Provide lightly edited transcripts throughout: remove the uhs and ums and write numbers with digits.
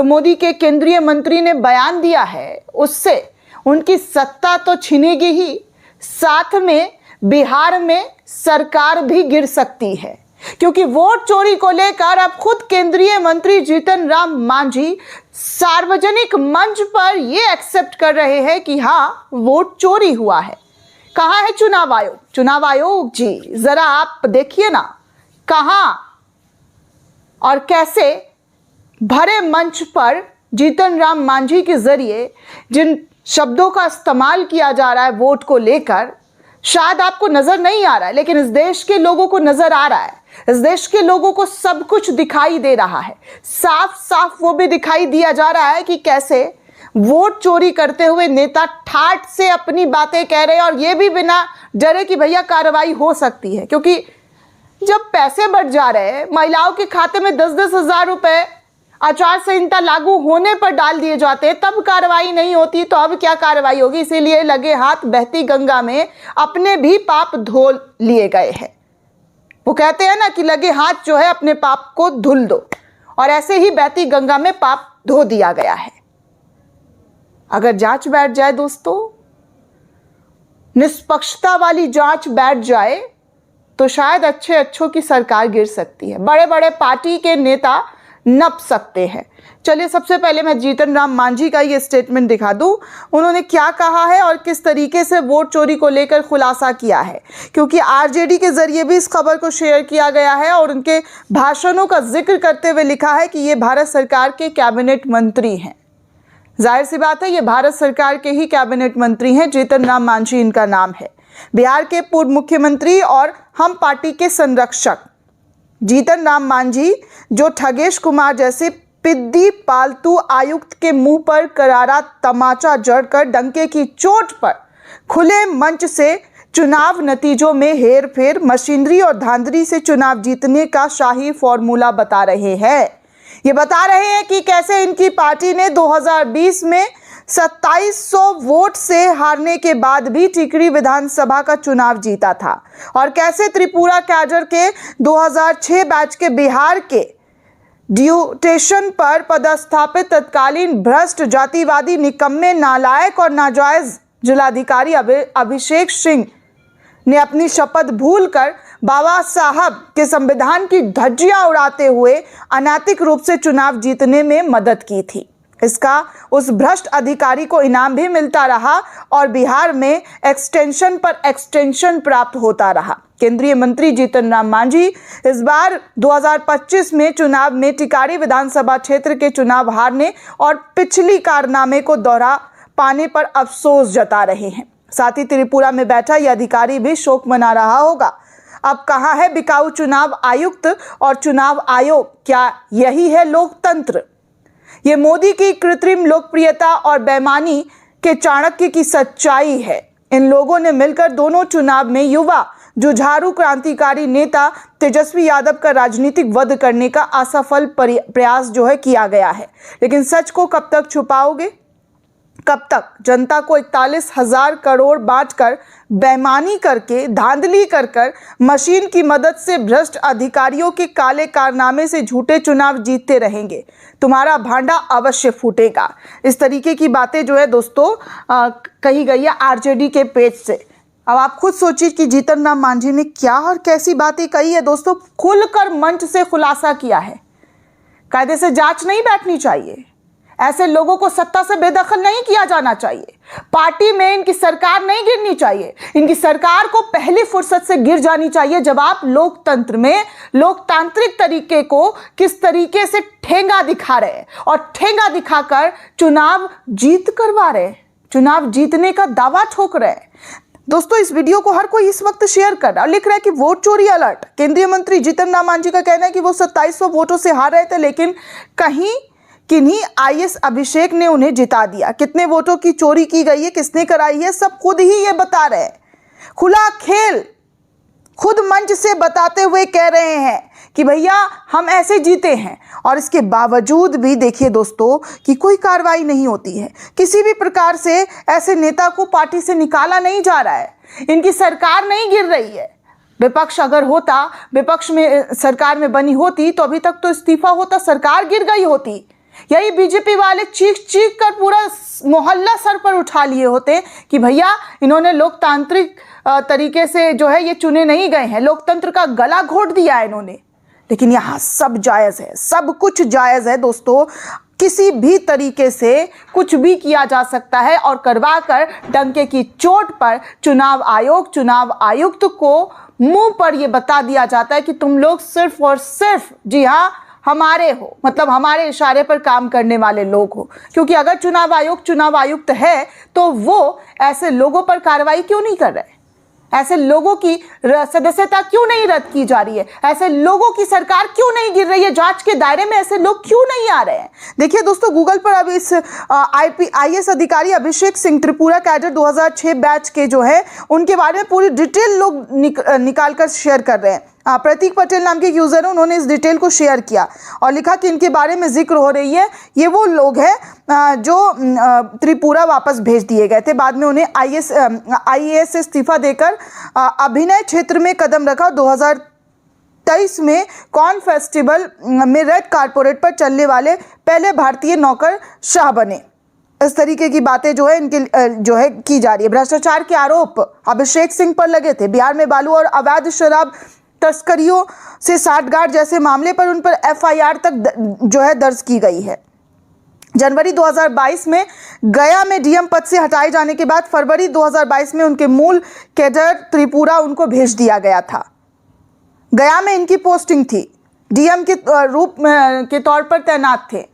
तो मोदी के केंद्रीय मंत्री ने बयान दिया है उससे उनकी सत्ता तो छिनेगी ही, साथ में बिहार में सरकार भी गिर सकती है। क्योंकि वोट चोरी को लेकर अब खुद केंद्रीय मंत्री जीतन राम मांझी सार्वजनिक मंच पर यह एक्सेप्ट कर रहे हैं कि हाँ, वोट चोरी हुआ है। कहाँ है चुनाव आयोग? चुनाव आयोग जी जरा आप देखिए ना, कहाँ और कैसे भरे मंच पर जीतन राम मांझी के जरिए जिन शब्दों का इस्तेमाल किया जा रहा है वोट को लेकर, शायद आपको नजर नहीं आ रहा है, लेकिन इस देश के लोगों को नजर आ रहा है। इस देश के लोगों को सब कुछ दिखाई दे रहा है। साफ साफ वो भी दिखाई दिया जा रहा है कि कैसे वोट चोरी करते हुए नेता ठाठ से अपनी बातें कह रहे हैं, और ये भी बिना डरे कि भैया कार्रवाई हो सकती है। क्योंकि जब पैसे बढ़ जा रहे हैं, महिलाओं के खाते में 10-10 हजार रुपए आचार संहिता लागू होने पर डाल दिए जाते हैं, तब कार्रवाई नहीं होती, तो अब क्या कार्रवाई होगी? इसीलिए लगे हाथ बहती गंगा में अपने भी पाप धो लिए गए हैं। वो कहते हैं ना कि लगे हाथ जो है अपने पाप को धुल दो, और ऐसे ही बहती गंगा में पाप धो दिया गया है। अगर जांच बैठ जाए दोस्तों, निष्पक्षता वाली जांच बैठ जाए, तो शायद अच्छों की सरकार गिर सकती है, बड़े बड़े पार्टी के नेता नप सकते हैं। चलिए सबसे पहले मैं जीतन राम मांझी का ये स्टेटमेंट दिखा दूं, उन्होंने क्या कहा है और किस तरीके से वोट चोरी को लेकर खुलासा किया है। क्योंकि आरजेडी के जरिए भी इस खबर को शेयर किया गया है और उनके भाषणों का जिक्र करते हुए लिखा है कि ये भारत सरकार के कैबिनेट मंत्री हैं। जाहिर सी बात है, ये भारत सरकार के ही कैबिनेट मंत्री हैं। जीतन राम मांझी इनका नाम है। बिहार के पूर्व मुख्यमंत्री और हम पार्टी के संरक्षक जीतन राम मांझी, जो ठगेश कुमार जैसे पिद्दी पालतू आयुक्त के मुंह पर करारा तमाचा जड़कर डंके की चोट पर खुले मंच से चुनाव नतीजों में हेरफेर, मशीनरी और धांधली से चुनाव जीतने का शाही फॉर्मूला बता रहे हैं। ये बता रहे हैं कि कैसे इनकी पार्टी ने 2020 में 2700 वोट से हारने के बाद भी टिकरी विधानसभा का चुनाव जीता था, और कैसे त्रिपुरा कैडर के 2006 बैच के बिहार के ड्यूटेशन पर पदस्थापित तत्कालीन भ्रष्ट जातिवादी निकम्मे नालायक और नाजायज जिलाधिकारी अभिषेक सिंह ने अपनी शपथ भूलकर बाबा साहब के संविधान की धज्जियां उड़ाते हुए अनैतिक रूप से चुनाव जीतने में मदद की थी। इसका उस भ्रष्ट अधिकारी को इनाम भी मिलता रहा और बिहार में एक्सटेंशन पर एक्सटेंशन प्राप्त होता रहा। केंद्रीय मंत्री जीतन राम मांझी इस बार 2025 में चुनाव में टिकारी विधानसभा क्षेत्र के चुनाव हारने और पिछली कारनामे को दोहरा पाने पर अफसोस जता रहे हैं। साथ ही त्रिपुरा में बैठा यह अधिकारी भी शोक मना रहा होगा। अब कहाँ है बिकाऊ चुनाव आयुक्त और चुनाव आयोग? क्या यही है लोकतंत्र? ये मोदी की कृत्रिम लोकप्रियता और बेईमानी के चाणक्य की सच्चाई है। इन लोगों ने मिलकर दोनों चुनाव में युवा जुझारू क्रांतिकारी नेता तेजस्वी यादव का राजनीतिक वध करने का असफल प्रयास जो है किया गया है। लेकिन सच को कब तक छुपाओगे? कब तक जनता को 41,000 करोड़ बांटकर बेईमानी करके, धांधली कर मशीन की मदद से भ्रष्ट अधिकारियों के काले कारनामे से झूठे चुनाव जीतते रहेंगे? तुम्हारा भांडा अवश्य फूटेगा। इस तरीके की बातें जो है दोस्तों कही गई है आरजेडी के पेज से। अब आप खुद सोचिए कि जीतन राम मांझी ने क्या और कैसी बातें कही है दोस्तों। खुलकर मंच से खुलासा किया है। कायदे से जांच नहीं बैठनी चाहिए, ऐसे लोगों को सत्ता से बेदखल नहीं किया जाना चाहिए, पार्टी में इनकी सरकार नहीं गिरनी चाहिए। इनकी सरकार को पहली फुर्सत से गिर जानी चाहिए जब आप लोकतंत्र में लोकतांत्रिक तरीके को किस तरीके से ठेंगा दिखा रहे हैं और ठेंगा दिखाकर चुनाव जीत करवा रहे हैं, चुनाव जीतने का दावा ठोक रहे हैं। दोस्तों इस वीडियो को हर कोई इस वक्त शेयर कर रहा है, लिख रहा है कि वोट चोरी अलर्ट। केंद्रीय मंत्री जीतन राम मांझी का कहना है कि वो 2700 वोटों से हार रहे थे, लेकिन कहीं किन्हीं आईएएस अभिषेक ने उन्हें जिता दिया। कितने वोटों की चोरी की गई है, किसने कराई है, सब खुद ही ये बता रहे हैं। खुला खेल खुद मंच से बताते हुए कह रहे हैं कि भैया हम ऐसे जीते हैं। और इसके बावजूद भी देखिए दोस्तों कि कोई कार्रवाई नहीं होती है। किसी भी प्रकार से ऐसे नेता को पार्टी से निकाला नहीं जा रहा है। इनकी सरकार नहीं गिर रही है। विपक्ष अगर होता, विपक्ष में सरकार में बनी होती तो अभी तक तो इस्तीफा होता, सरकार गिर गई होती। यही बीजेपी वाले चीख चीख कर पूरा मोहल्ला सर पर उठा लिए होते कि भैया इन्होंने लोकतांत्रिक तरीके से जो है ये चुने नहीं गए हैं, लोकतंत्र का गला घोट दिया है इन्होंने। लेकिन यहाँ सब जायज़ है, सब कुछ जायज़ है दोस्तों। किसी भी तरीके से कुछ भी किया जा सकता है और करवा कर डंके की चोट पर चुनाव आयोग, चुनाव आयुक्त को मुंह पर ये बता दिया जाता है कि तुम लोग सिर्फ और सिर्फ, जी हाँ, हमारे हो, मतलब हमारे इशारे पर काम करने वाले लोग हो। क्योंकि अगर चुनाव आयोग चुनाव आयुक्त है तो वो ऐसे लोगों पर कार्रवाई क्यों नहीं कर रहे? ऐसे लोगों की सदस्यता क्यों नहीं रद्द की जा रही है? ऐसे लोगों की सरकार क्यों नहीं गिर रही है? जांच के दायरे में ऐसे लोग क्यों नहीं आ रहे हैं? देखिए दोस्तों, गूगल पर अब इस IAS अधिकारी अभिषेक सिंह, त्रिपुरा कैडर 2006 बैच के जो है उनके बारे में पूरी डिटेल लोग निकाल कर शेयर कर रहे हैं। प्रतीक पटेल नाम के यूज़र है, उन्होंने इस डिटेल को शेयर किया और लिखा कि इनके बारे में जिक्र हो रही है। ये वो लोग हैं जो त्रिपुरा वापस भेज दिए गए थे। बाद में उन्हें IAS से इस्तीफा देकर अभिनय क्षेत्र में कदम रखा। 2023 में कॉर्न फेस्टिवल में रेड कारपोरेट पर चलने वाले पहले भारतीय नौकरशाह बने। इस तरीके की बातें जो है इनके जो है की जा रही है। भ्रष्टाचार के आरोप अभिषेक सिंह पर लगे थे। बिहार में बालू और अवैध शराब तस्करियों से साठगांठ जैसे मामले पर उन पर FIR तक जो है दर्ज की गई है। जनवरी 2022 में गया में DM पद से हटाए जाने के बाद फरवरी 2022 में उनके मूल कैडर त्रिपुरा उनको भेज दिया गया था। गया में इनकी पोस्टिंग थी, DM के रूप के तौर पर तैनात थे।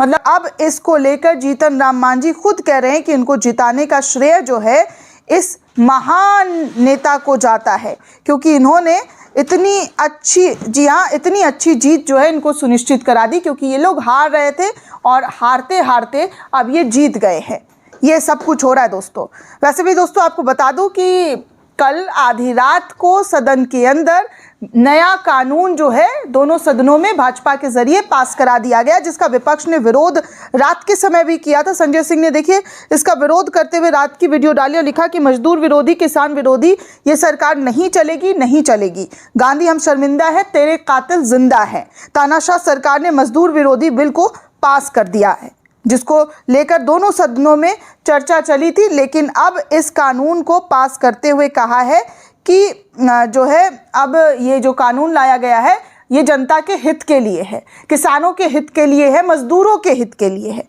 मतलब अब इसको लेकर जीतन राम मांझी खुद कह रहे हैं कि इनको जिताने का श्रेय जो है इस महान नेता को जाता है, क्योंकि इन्होंने इतनी अच्छी, जी हाँ, इतनी अच्छी जीत जो है इनको सुनिश्चित करा दी। क्योंकि ये लोग हार रहे थे और हारते हारते अब ये जीत गए हैं। ये सब कुछ हो रहा है दोस्तों। वैसे भी दोस्तों आपको बता दूं कि कल आधी रात को सदन के अंदर नया कानून जो है दोनों सदनों में भाजपा के जरिए पास करा दिया गया, जिसका विपक्ष ने विरोध रात के समय भी किया था। संजय सिंह ने देखिए इसका विरोध करते हुए रात की वीडियो डाली और लिखा कि मजदूर विरोधी, किसान विरोधी ये सरकार नहीं चलेगी, नहीं चलेगी। गांधी हम शर्मिंदा है, तेरे कातिल जिंदा है। तानाशाह सरकार ने मजदूर विरोधी बिल को पास कर दिया है, जिसको लेकर दोनों सदनों में चर्चा चली थी। लेकिन अब इस कानून को पास करते हुए कहा है कि जो है अब ये जो कानून लाया गया है ये जनता के हित के लिए है, किसानों के हित के लिए है, मजदूरों के हित के लिए है।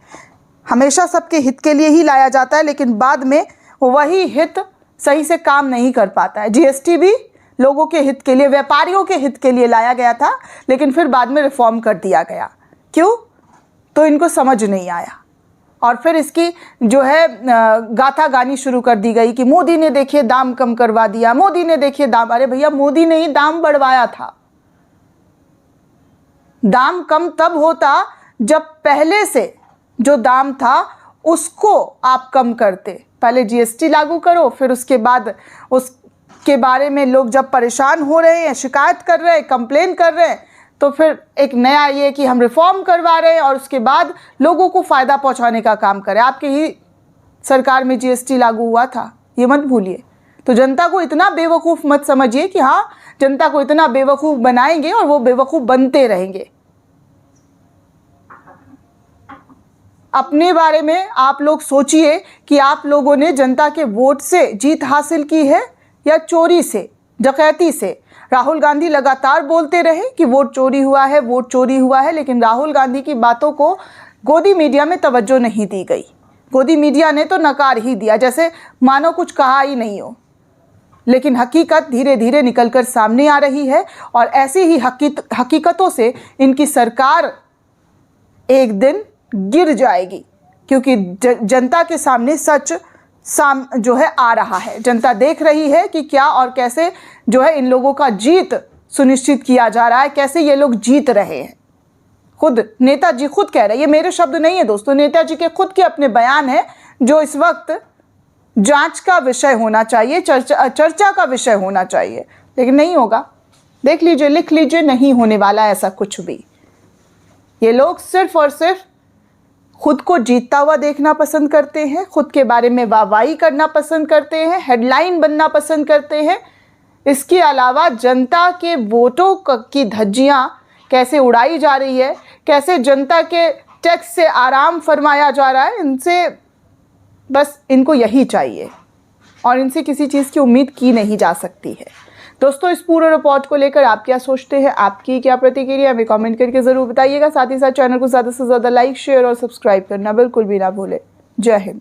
हमेशा सबके हित के लिए ही लाया जाता है, लेकिन बाद में वही हित सही से काम नहीं कर पाता है। GST भी लोगों के हित के लिए, व्यापारियों के हित के लिए लाया गया था, लेकिन फिर बाद में रिफॉर्म कर दिया गया। क्यों? तो इनको समझ नहीं आया और फिर इसकी जो है गाथा गानी शुरू कर दी गई कि मोदी ने देखिए दाम कम करवा दिया, मोदी ने देखिए दाम। अरे भैया, मोदी ने ही दाम बढ़वाया था। दाम कम तब होता जब पहले से जो दाम था उसको आप कम करते। पहले GST लागू करो, फिर उसके बाद उसके बारे में लोग जब परेशान हो रहे हैं, शिकायत कर रहे हैं, कंप्लेन कर रहे हैं, तो फिर एक नया ये कि हम रिफॉर्म करवा रहे हैं और उसके बाद लोगों को फ़ायदा पहुंचाने का काम करें। आपकी ही सरकार में GST लागू हुआ था, ये मत भूलिए। तो जनता को इतना बेवकूफ़ मत समझिए कि हाँ, जनता को इतना बेवकूफ़ बनाएंगे और वो बेवकूफ़ बनते रहेंगे। अपने बारे में आप लोग सोचिए कि आप लोगों ने जनता के वोट से जीत हासिल की है या चोरी से, डकैती से। राहुल गांधी लगातार बोलते रहे कि वोट चोरी हुआ है, वोट चोरी हुआ है, लेकिन राहुल गांधी की बातों को गोदी मीडिया में तवज्जो नहीं दी गई। गोदी मीडिया ने तो नकार ही दिया, जैसे मानो कुछ कहा ही नहीं हो। लेकिन हकीकत धीरे धीरे निकलकर सामने आ रही है और ऐसी ही हकीकतों से इनकी सरकार एक दिन गिर जाएगी, क्योंकि जनता के सामने सच जो है आ रहा है। जनता देख रही है कि क्या और कैसे जो है इन लोगों का जीत सुनिश्चित किया जा रहा है, कैसे ये लोग जीत रहे हैं। खुद नेताजी खुद कह रहे हैं, ये मेरे शब्द नहीं है दोस्तों, नेताजी के खुद के अपने बयान है, जो इस वक्त जांच का विषय होना चाहिए, चर्चा का विषय होना चाहिए, लेकिन नहीं होगा। देख लीजिए, लिख लीजिए, नहीं होने वाला ऐसा कुछ भी। ये लोग सिर्फ और सिर्फ खुद को जीतता हुआ देखना पसंद करते हैं, खुद के बारे में वाहवाही करना पसंद करते हैं, हेडलाइन बनना पसंद करते हैं। इसके अलावा जनता के वोटों की धज्जियां कैसे उड़ाई जा रही है, कैसे जनता के टैक्स से आराम फरमाया जा रहा है, इनसे बस इनको यही चाहिए और इनसे किसी चीज़ की उम्मीद की नहीं जा सकती है। दोस्तों, इस पूरे रिपोर्ट को लेकर आप क्या सोचते हैं, आपकी क्या प्रतिक्रिया, हमें कमेंट करके ज़रूर बताइएगा। साथ ही साथ चैनल को ज़्यादा से ज़्यादा लाइक, शेयर और सब्सक्राइब करना बिल्कुल भी ना भूलें। जय हिंद।